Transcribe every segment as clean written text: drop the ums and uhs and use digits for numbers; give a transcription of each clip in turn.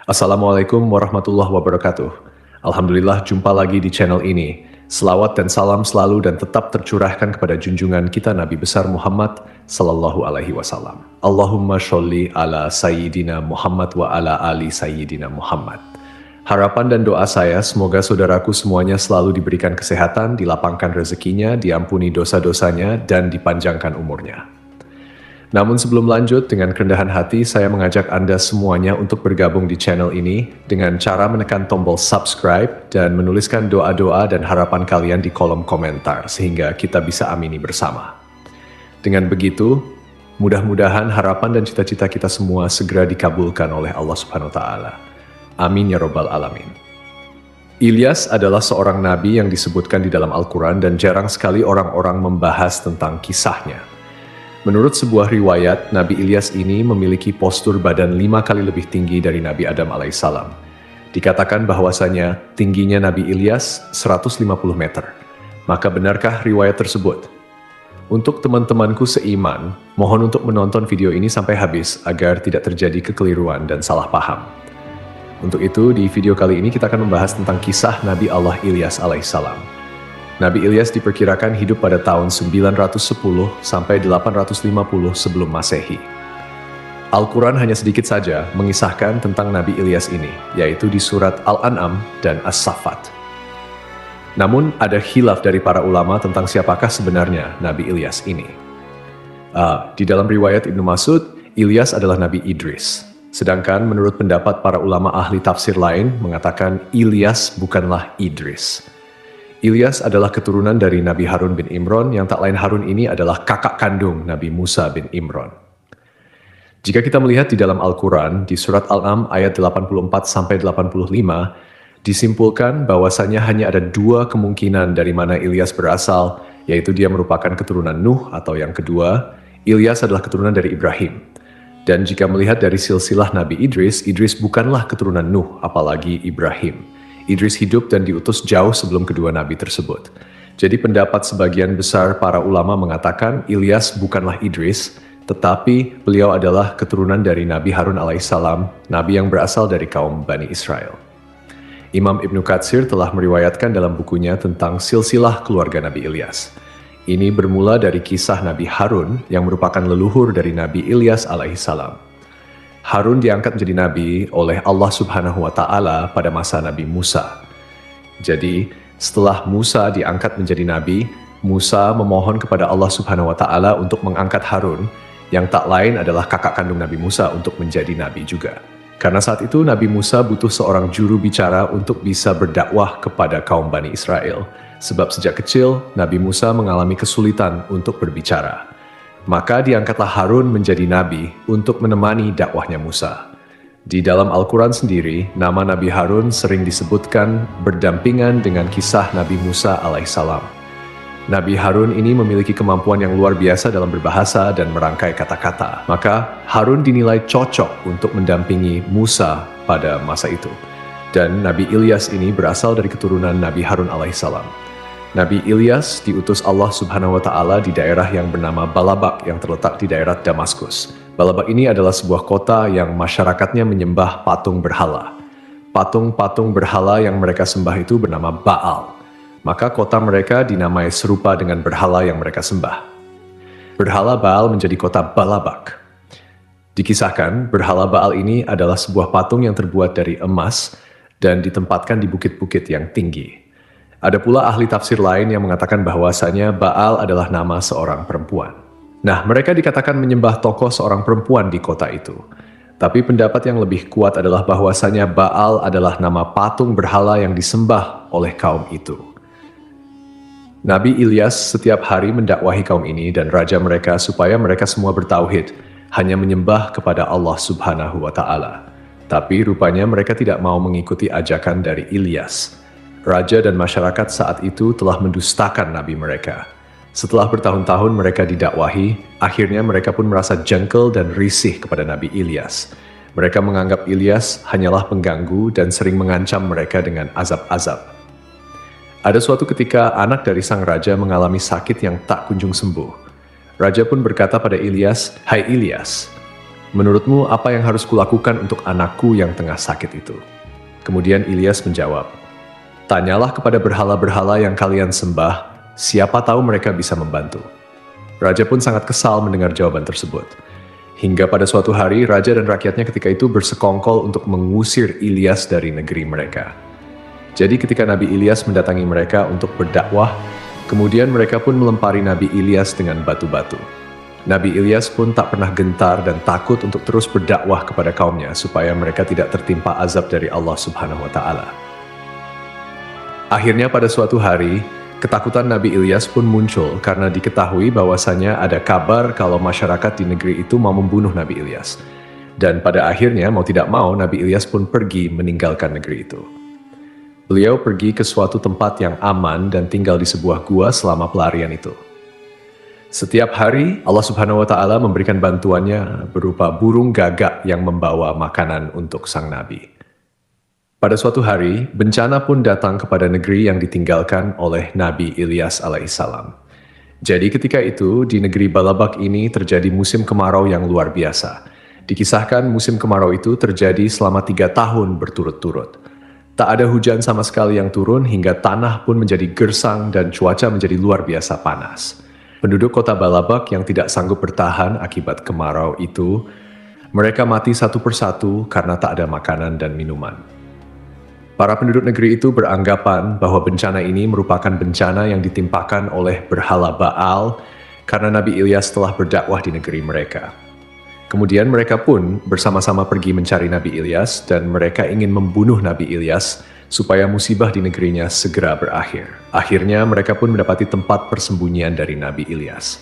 Assalamualaikum warahmatullahi wabarakatuh. Alhamdulillah jumpa lagi di channel ini. Selawat dan salam selalu dan tetap tercurahkan kepada junjungan kita Nabi besar Muhammad sallallahu alaihi wasallam. Allahumma sholli ala sayyidina Muhammad wa ala ali sayyidina Muhammad. Harapan dan doa saya semoga saudaraku semuanya selalu diberikan kesehatan, dilapangkan rezekinya, diampuni dosa-dosanya, dan dipanjangkan umurnya. Namun sebelum lanjut, dengan kerendahan hati saya mengajak Anda semuanya untuk bergabung di channel ini dengan cara menekan tombol subscribe dan menuliskan doa-doa dan harapan kalian di kolom komentar sehingga kita bisa amini bersama. Dengan begitu, mudah-mudahan harapan dan cita-cita kita semua segera dikabulkan oleh Allah Subhanahu wa taala. Amin ya robbal alamin. Ilyas adalah seorang nabi yang disebutkan di dalam Al-Quran dan jarang sekali orang-orang membahas tentang kisahnya. Menurut sebuah riwayat, Nabi Ilyas ini memiliki postur badan 5 kali lebih tinggi dari Nabi Adam alaihissalam. Dikatakan bahwasanya tingginya Nabi Ilyas 150 meter. Maka benarkah riwayat tersebut? Untuk teman-temanku seiman, mohon untuk menonton video ini sampai habis agar tidak terjadi kekeliruan dan salah paham. Untuk itu, di video kali ini kita akan membahas tentang kisah Nabi Allah Ilyas alaihissalam. Nabi Ilyas diperkirakan hidup pada tahun 910 sampai 850 sebelum Masehi. Al-Quran hanya sedikit saja mengisahkan tentang Nabi Ilyas ini, yaitu di surat Al-An'am dan As-Saffat. Namun ada khilaf dari para ulama tentang siapakah sebenarnya Nabi Ilyas ini. Di dalam riwayat Ibnu Mas'ud, Ilyas adalah Nabi Idris. Sedangkan menurut pendapat para ulama ahli tafsir lain mengatakan Ilyas bukanlah Idris. Ilyas adalah keturunan dari Nabi Harun bin Imran yang tak lain Harun ini adalah kakak kandung Nabi Musa bin Imran. Jika kita melihat di dalam Al-Quran, di surat Al-An'am ayat 84-85, disimpulkan bahwasanya hanya ada 2 kemungkinan dari mana Ilyas berasal, yaitu dia merupakan keturunan Nuh atau yang kedua, Ilyas adalah keturunan dari Ibrahim. Dan jika melihat dari silsilah Nabi Idris, Idris bukanlah keturunan Nuh, apalagi Ibrahim. Idris hidup dan diutus jauh sebelum kedua nabi tersebut. Jadi pendapat sebagian besar para ulama mengatakan Ilyas bukanlah Idris, tetapi beliau adalah keturunan dari Nabi Harun alaihissalam, nabi yang berasal dari kaum Bani Israel. Imam Ibnu Katsir telah meriwayatkan dalam bukunya tentang silsilah keluarga Nabi Ilyas. Ini bermula dari kisah Nabi Harun yang merupakan leluhur dari Nabi Ilyas alaihissalam. Harun diangkat menjadi nabi oleh Allah Subhanahu wa taala pada masa Nabi Musa. Jadi, setelah Musa diangkat menjadi nabi, Musa memohon kepada Allah Subhanahu wa taala untuk mengangkat Harun, yang tak lain adalah kakak kandung Nabi Musa untuk menjadi nabi juga. Karena saat itu Nabi Musa butuh seorang juru bicara untuk bisa berdakwah kepada kaum Bani Israel. Sebab sejak kecil, Nabi Musa mengalami kesulitan untuk berbicara. Maka diangkatlah Harun menjadi nabi untuk menemani dakwahnya Musa. Di dalam Al-Quran sendiri, nama Nabi Harun sering disebutkan berdampingan dengan kisah Nabi Musa alaihissalam. Nabi Harun ini memiliki kemampuan yang luar biasa dalam berbahasa dan merangkai kata-kata. Maka Harun dinilai cocok untuk mendampingi Musa pada masa itu. Dan Nabi Ilyas ini berasal dari keturunan Nabi Harun alaihissalam. Nabi Ilyas diutus Allah Subhanahu wa taala di daerah yang bernama Balabak yang terletak di daerah Damaskus. Balabak ini adalah sebuah kota yang masyarakatnya menyembah patung berhala. Patung-patung berhala yang mereka sembah itu bernama Baal. Maka kota mereka dinamai serupa dengan berhala yang mereka sembah. Berhala Baal menjadi kota Balabak. Dikisahkan, berhala Baal ini adalah sebuah patung yang terbuat dari emas dan ditempatkan di bukit-bukit yang tinggi. Ada pula ahli tafsir lain yang mengatakan bahwasanya Baal adalah nama seorang perempuan. Nah, mereka dikatakan menyembah tokoh seorang perempuan di kota itu. Tapi pendapat yang lebih kuat adalah bahwasanya Baal adalah nama patung berhala yang disembah oleh kaum itu. Nabi Ilyas setiap hari mendakwahi kaum ini dan raja mereka supaya mereka semua bertauhid, hanya menyembah kepada Allah Subhanahu wa taala. Tapi rupanya mereka tidak mau mengikuti ajakan dari Ilyas. Raja dan masyarakat saat itu telah mendustakan nabi mereka. Setelah bertahun-tahun mereka didakwahi, akhirnya mereka pun merasa jengkel dan risih kepada Nabi Ilyas. Mereka menganggap Ilyas hanyalah pengganggu dan sering mengancam mereka dengan azab-azab. Ada suatu ketika anak dari sang raja mengalami sakit yang tak kunjung sembuh. Raja pun berkata pada Ilyas, "Hai Ilyas, Menurutmu apa yang harus kulakukan untuk anakku yang tengah sakit itu?" Kemudian Ilyas menjawab, "Tanyalah kepada berhala-berhala yang kalian sembah, siapa tahu mereka bisa membantu." Raja pun sangat kesal mendengar jawaban tersebut. Hingga pada suatu hari, raja dan rakyatnya ketika itu bersekongkol untuk mengusir Ilyas dari negeri mereka. Jadi ketika Nabi Ilyas mendatangi mereka untuk berdakwah, kemudian mereka pun melempari Nabi Ilyas dengan batu-batu. Nabi Ilyas pun tak pernah gentar dan takut untuk terus berdakwah kepada kaumnya supaya mereka tidak tertimpa azab dari Allah Subhanahu wa Ta'ala. Akhirnya pada suatu hari, ketakutan Nabi Ilyas pun muncul karena diketahui bahwasanya ada kabar kalau masyarakat di negeri itu mau membunuh Nabi Ilyas. Dan pada akhirnya mau tidak mau Nabi Ilyas pun pergi meninggalkan negeri itu. Beliau pergi ke suatu tempat yang aman dan tinggal di sebuah gua selama pelarian itu. Setiap hari Allah Subhanahu wa Ta'ala memberikan bantuannya berupa burung gagak yang membawa makanan untuk sang nabi. Pada suatu hari, bencana pun datang kepada negeri yang ditinggalkan oleh Nabi Ilyas alaihissalam. Jadi ketika itu di negeri Balabak ini terjadi musim kemarau yang luar biasa. Dikisahkan musim kemarau itu terjadi selama 3 tahun berturut-turut. Tak ada hujan sama sekali yang turun hingga tanah pun menjadi gersang dan cuaca menjadi luar biasa panas. Penduduk kota Balabak yang tidak sanggup bertahan akibat kemarau itu, mereka mati satu persatu karena tak ada makanan dan minuman. Para penduduk negeri itu beranggapan bahwa bencana ini merupakan bencana yang ditimpakan oleh berhala Baal karena Nabi Ilyas telah berdakwah di negeri mereka. Kemudian mereka pun bersama-sama pergi mencari Nabi Ilyas dan mereka ingin membunuh Nabi Ilyas supaya musibah di negerinya segera berakhir. Akhirnya mereka pun mendapati tempat persembunyian dari Nabi Ilyas.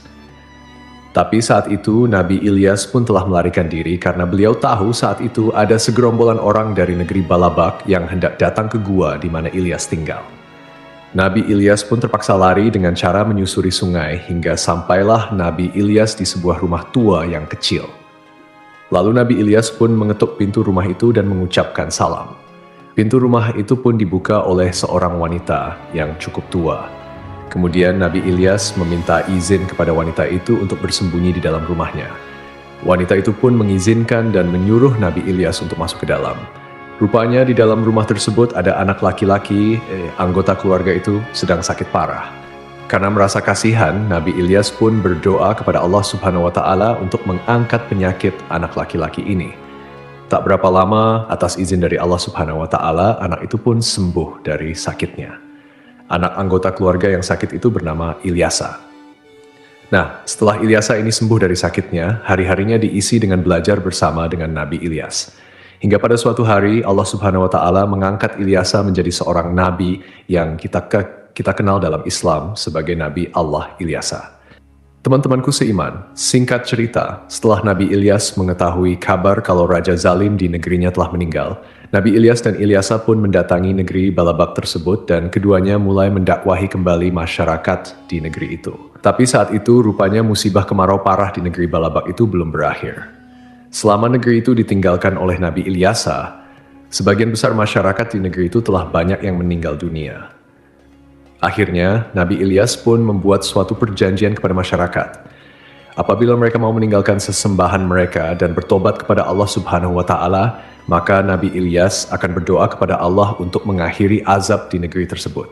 Tapi saat itu Nabi Ilyas pun telah melarikan diri karena beliau tahu saat itu ada segerombolan orang dari negeri Balabak yang hendak datang ke gua di mana Ilyas tinggal. Nabi Ilyas pun terpaksa lari dengan cara menyusuri sungai hingga sampailah Nabi Ilyas di sebuah rumah tua yang kecil. Lalu Nabi Ilyas pun mengetuk pintu rumah itu dan mengucapkan salam. Pintu rumah itu pun dibuka oleh seorang wanita yang cukup tua. Kemudian Nabi Ilyas meminta izin kepada wanita itu untuk bersembunyi di dalam rumahnya. Wanita itu pun mengizinkan dan menyuruh Nabi Ilyas untuk masuk ke dalam. Rupanya di dalam rumah tersebut ada anak laki-laki, anggota keluarga itu sedang sakit parah. Karena merasa kasihan, Nabi Ilyas pun berdoa kepada Allah Subhanahu wa Ta'ala untuk mengangkat penyakit anak laki-laki ini. Tak berapa lama, atas izin dari Allah Subhanahu wa Ta'ala, anak itu pun sembuh dari sakitnya. Anak anggota keluarga yang sakit itu bernama Ilyasa. Nah, setelah Ilyasa ini sembuh dari sakitnya, hari-harinya diisi dengan belajar bersama dengan Nabi Ilyas. Hingga pada suatu hari, Allah Subhanahu wa Ta'ala mengangkat Ilyasa menjadi seorang nabi yang kita kenal dalam Islam sebagai Nabi Allah Ilyasa. Teman-temanku seiman, singkat cerita, setelah Nabi Ilyas mengetahui kabar kalau Raja Zalim di negerinya telah meninggal, Nabi Ilyas dan Ilyasa pun mendatangi negeri Balabak tersebut dan keduanya mulai mendakwahi kembali masyarakat di negeri itu. Tapi saat itu rupanya musibah kemarau parah di negeri Balabak itu belum berakhir. Selama negeri itu ditinggalkan oleh Nabi Ilyasa, sebagian besar masyarakat di negeri itu telah banyak yang meninggal dunia. Akhirnya, Nabi Ilyas pun membuat suatu perjanjian kepada masyarakat. Apabila mereka mau meninggalkan sesembahan mereka dan bertobat kepada Allah Subhanahu wa Ta'ala, maka Nabi Ilyas akan berdoa kepada Allah untuk mengakhiri azab di negeri tersebut.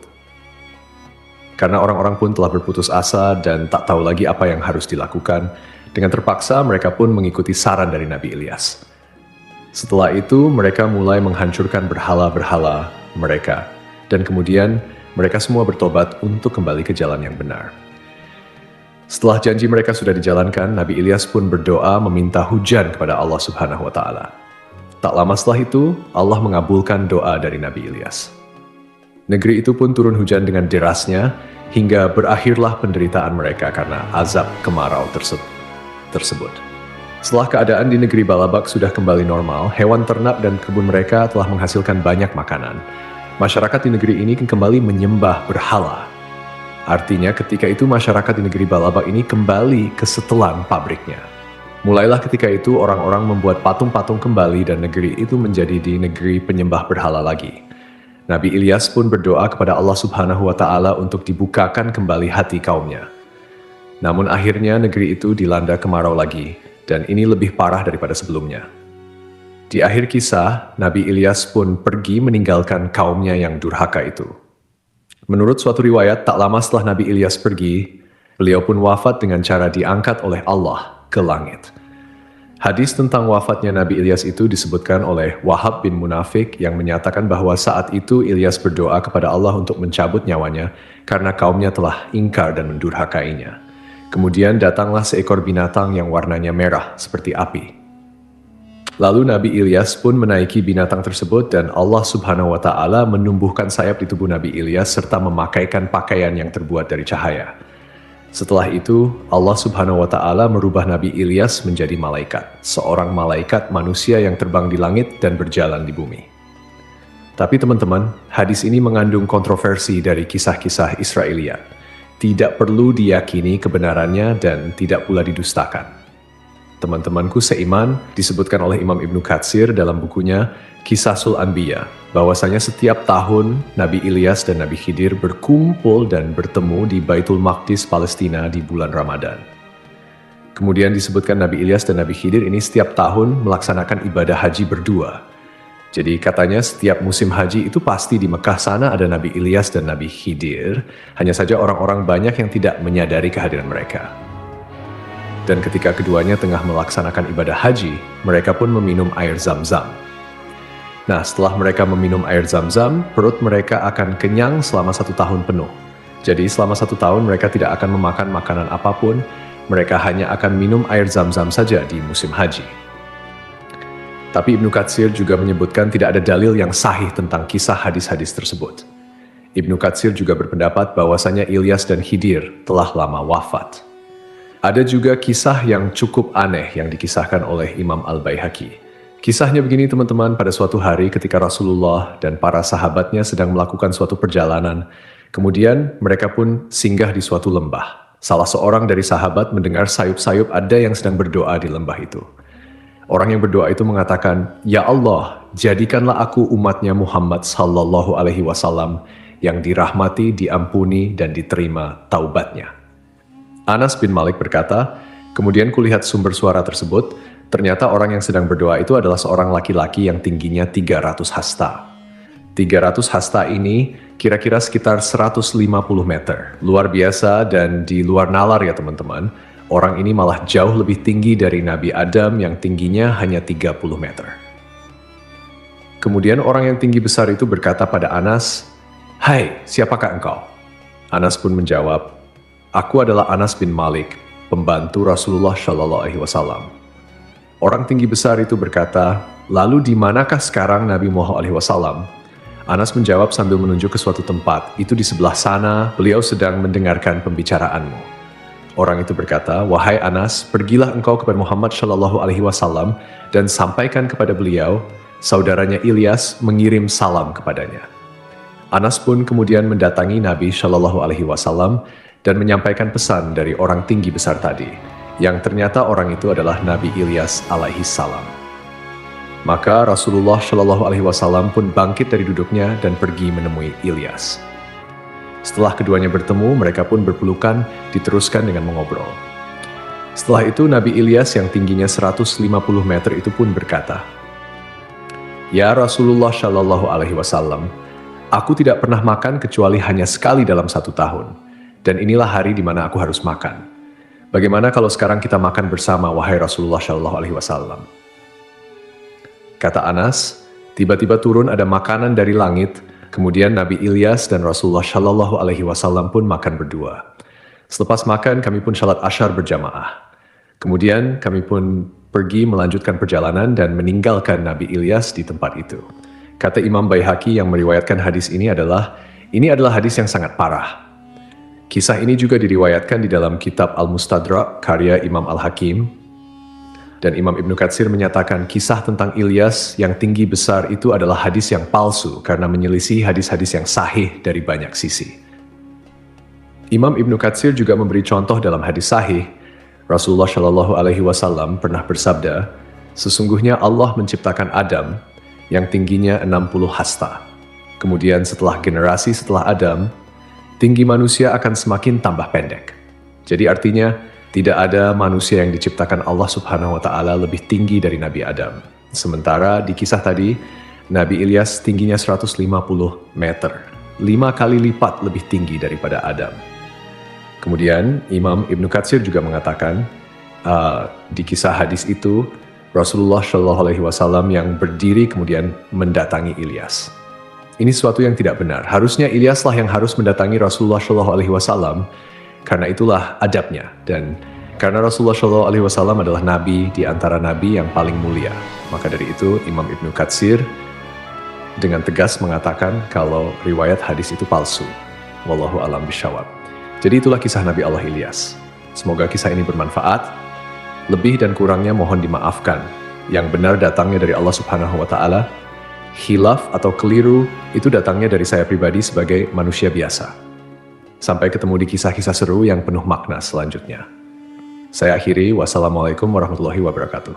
Karena orang-orang pun telah berputus asa dan tak tahu lagi apa yang harus dilakukan, dengan terpaksa mereka pun mengikuti saran dari Nabi Ilyas. Setelah itu, mereka mulai menghancurkan berhala-berhala mereka, dan kemudian mereka semua bertobat untuk kembali ke jalan yang benar. Setelah janji mereka sudah dijalankan, Nabi Ilyas pun berdoa meminta hujan kepada Allah Subhanahu wa Ta'ala. Tak lama setelah itu, Allah mengabulkan doa dari Nabi Ilyas. Negeri itu pun turun hujan dengan derasnya, hingga berakhirlah penderitaan mereka karena azab kemarau tersebut. Setelah keadaan di negeri Balabak sudah kembali normal, hewan ternak dan kebun mereka telah menghasilkan banyak makanan. Masyarakat di negeri ini kembali menyembah berhala. Artinya ketika itu masyarakat di negeri Balabak ini kembali ke setelan pabriknya. Mulailah ketika itu orang-orang membuat patung-patung kembali dan negeri itu menjadi di negeri penyembah berhala lagi. Nabi Ilyas pun berdoa kepada Allah Subhanahu wa Ta'ala untuk dibukakan kembali hati kaumnya. Namun akhirnya negeri itu dilanda kemarau lagi, dan ini lebih parah daripada sebelumnya. Di akhir kisah, Nabi Ilyas pun pergi meninggalkan kaumnya yang durhaka itu. Menurut suatu riwayat, tak lama setelah Nabi Ilyas pergi, beliau pun wafat dengan cara diangkat oleh Allah ke langit. Hadis tentang wafatnya Nabi Ilyas itu disebutkan oleh Wahab bin Munafik yang menyatakan bahwa saat itu Ilyas berdoa kepada Allah untuk mencabut nyawanya karena kaumnya telah ingkar dan mendurhakainya. Kemudian datanglah seekor binatang yang warnanya merah seperti api. Lalu Nabi Ilyas pun menaiki binatang tersebut dan Allah Subhanahu wa Ta'ala menumbuhkan sayap di tubuh Nabi Ilyas serta memakaikan pakaian yang terbuat dari cahaya. Setelah itu, Allah Subhanahu wa Ta'ala merubah Nabi Ilyas menjadi malaikat, seorang malaikat manusia yang terbang di langit dan berjalan di bumi. Tapi teman-teman, hadis ini mengandung kontroversi dari kisah-kisah Israiliyat. Tidak perlu diyakini kebenarannya dan tidak pula didustakan. Teman-temanku seiman, disebutkan oleh Imam Ibnu Katsir dalam bukunya Qisasul Anbiya, bahwasanya setiap tahun Nabi Ilyas dan Nabi Khidir berkumpul dan bertemu di Baitul Maqdis Palestina di bulan Ramadan. Kemudian disebutkan Nabi Ilyas dan Nabi Khidir ini setiap tahun melaksanakan ibadah haji berdua. Jadi katanya setiap musim haji itu pasti di Mekah sana ada Nabi Ilyas dan Nabi Khidir, hanya saja orang-orang banyak yang tidak menyadari kehadiran mereka. Dan ketika keduanya tengah melaksanakan ibadah haji, mereka pun meminum air Zam-Zam. Nah, setelah mereka meminum air Zam-Zam, perut mereka akan kenyang selama 1 tahun penuh. Jadi selama 1 tahun mereka tidak akan memakan makanan apapun, mereka hanya akan minum air Zam-Zam saja di musim haji. Tapi Ibnu Katsir juga menyebutkan tidak ada dalil yang sahih tentang kisah hadis-hadis tersebut. Ibnu Katsir juga berpendapat bahwasanya Ilyas dan Khidir telah lama wafat. Ada juga kisah yang cukup aneh yang dikisahkan oleh Imam Al-Baihaqi. Kisahnya begini teman-teman, pada suatu hari ketika Rasulullah dan para sahabatnya sedang melakukan suatu perjalanan, kemudian mereka pun singgah di suatu lembah. Salah seorang dari sahabat mendengar sayup-sayup ada yang sedang berdoa di lembah itu. Orang yang berdoa itu mengatakan, "Ya Allah, jadikanlah aku umatnya Muhammad sallallahu alaihi wasallam yang dirahmati, diampuni, dan diterima taubatnya." Anas bin Malik berkata, kemudian kulihat sumber suara tersebut, ternyata orang yang sedang berdoa itu adalah seorang laki-laki yang tingginya 300 hasta. 300 hasta ini kira-kira sekitar 150 meter. Luar biasa dan di luar nalar ya teman-teman. Orang ini malah jauh lebih tinggi dari Nabi Adam yang tingginya hanya 30 meter. Kemudian orang yang tinggi besar itu berkata pada Anas, "Hai, siapakah engkau?" Anas pun menjawab, "Aku adalah Anas bin Malik, pembantu Rasulullah Shallallahu Alaihi Wasallam." Orang tinggi besar itu berkata, "Lalu di manakah sekarang Nabi Muhammad Alaihi Wasallam?" Anas menjawab sambil menunjuk ke suatu tempat, "Itu di sebelah sana, beliau sedang mendengarkan pembicaraanmu." Orang itu berkata, "Wahai Anas, pergilah engkau kepada Muhammad Shallallahu Alaihi Wasallam dan sampaikan kepada beliau, saudaranya Ilyas mengirim salam kepadanya." Anas pun kemudian mendatangi Nabi Shallallahu Alaihi Wasallam dan menyampaikan pesan dari orang tinggi besar tadi, yang ternyata orang itu adalah Nabi Ilyas alaihi salam. Maka Rasulullah Shallallahu Alaihi Wasallam pun bangkit dari duduknya dan pergi menemui Ilyas. Setelah keduanya bertemu, mereka pun berpelukan, diteruskan dengan mengobrol. Setelah itu Nabi Ilyas yang tingginya 150 meter itu pun berkata, "Ya Rasulullah Shallallahu Alaihi Wasallam, aku tidak pernah makan kecuali hanya sekali dalam 1 tahun. Dan inilah hari di mana aku harus makan. Bagaimana kalau sekarang kita makan bersama, wahai Rasulullah Shallallahu Alaihi Wasallam?" Kata Anas, tiba-tiba turun ada makanan dari langit, kemudian Nabi Ilyas dan Rasulullah Shallallahu Alaihi Wasallam pun makan berdua. Selepas makan, kami pun salat asyar berjamaah. Kemudian kami pun pergi melanjutkan perjalanan dan meninggalkan Nabi Ilyas di tempat itu. Kata Imam Baihaqi yang meriwayatkan hadis ini adalah hadis yang sangat parah. Kisah ini juga diriwayatkan di dalam kitab Al-Mustadrak karya Imam Al-Hakim. Dan Imam Ibnu Katsir menyatakan kisah tentang Ilyas yang tinggi besar itu adalah hadis yang palsu karena menyelisih hadis-hadis yang sahih dari banyak sisi. Imam Ibnu Katsir juga memberi contoh dalam hadis sahih. Rasulullah Shallallahu Alaihi Wasallam pernah bersabda, "Sesungguhnya Allah menciptakan Adam yang tingginya 60 hasta. Kemudian setelah generasi setelah Adam, tinggi manusia akan semakin tambah pendek. Jadi artinya tidak ada manusia yang diciptakan Allah Subhanahu wa taala lebih tinggi dari Nabi Adam. Sementara di kisah tadi, Nabi Ilyas tingginya 150 meter, 5 kali lipat lebih tinggi daripada Adam. Kemudian Imam Ibnu Katsir juga mengatakan di kisah hadis itu Rasulullah Shallallahu Alaihi Wasallam yang berdiri kemudian mendatangi Ilyas. Ini sesuatu yang tidak benar. Harusnya Ilyaslah yang harus mendatangi Rasulullah Shallallahu Alaihi Wasallam, karena itulah adabnya. Dan karena Rasulullah Shallallahu Alaihi Wasallam adalah nabi di antara nabi yang paling mulia, maka dari itu Imam Ibnu Katsir dengan tegas mengatakan kalau riwayat hadis itu palsu. Wallahu a'lam bishawab. Jadi itulah kisah Nabi Allah Ilyas. Semoga kisah ini bermanfaat. Lebih dan kurangnya mohon dimaafkan. Yang benar datangnya dari Allah Subhanahu wa taala. Khilaf atau keliru itu datangnya dari saya pribadi sebagai manusia biasa. Sampai ketemu di kisah-kisah seru yang penuh makna selanjutnya. Saya akhiri, wassalamualaikum warahmatullahi wabarakatuh.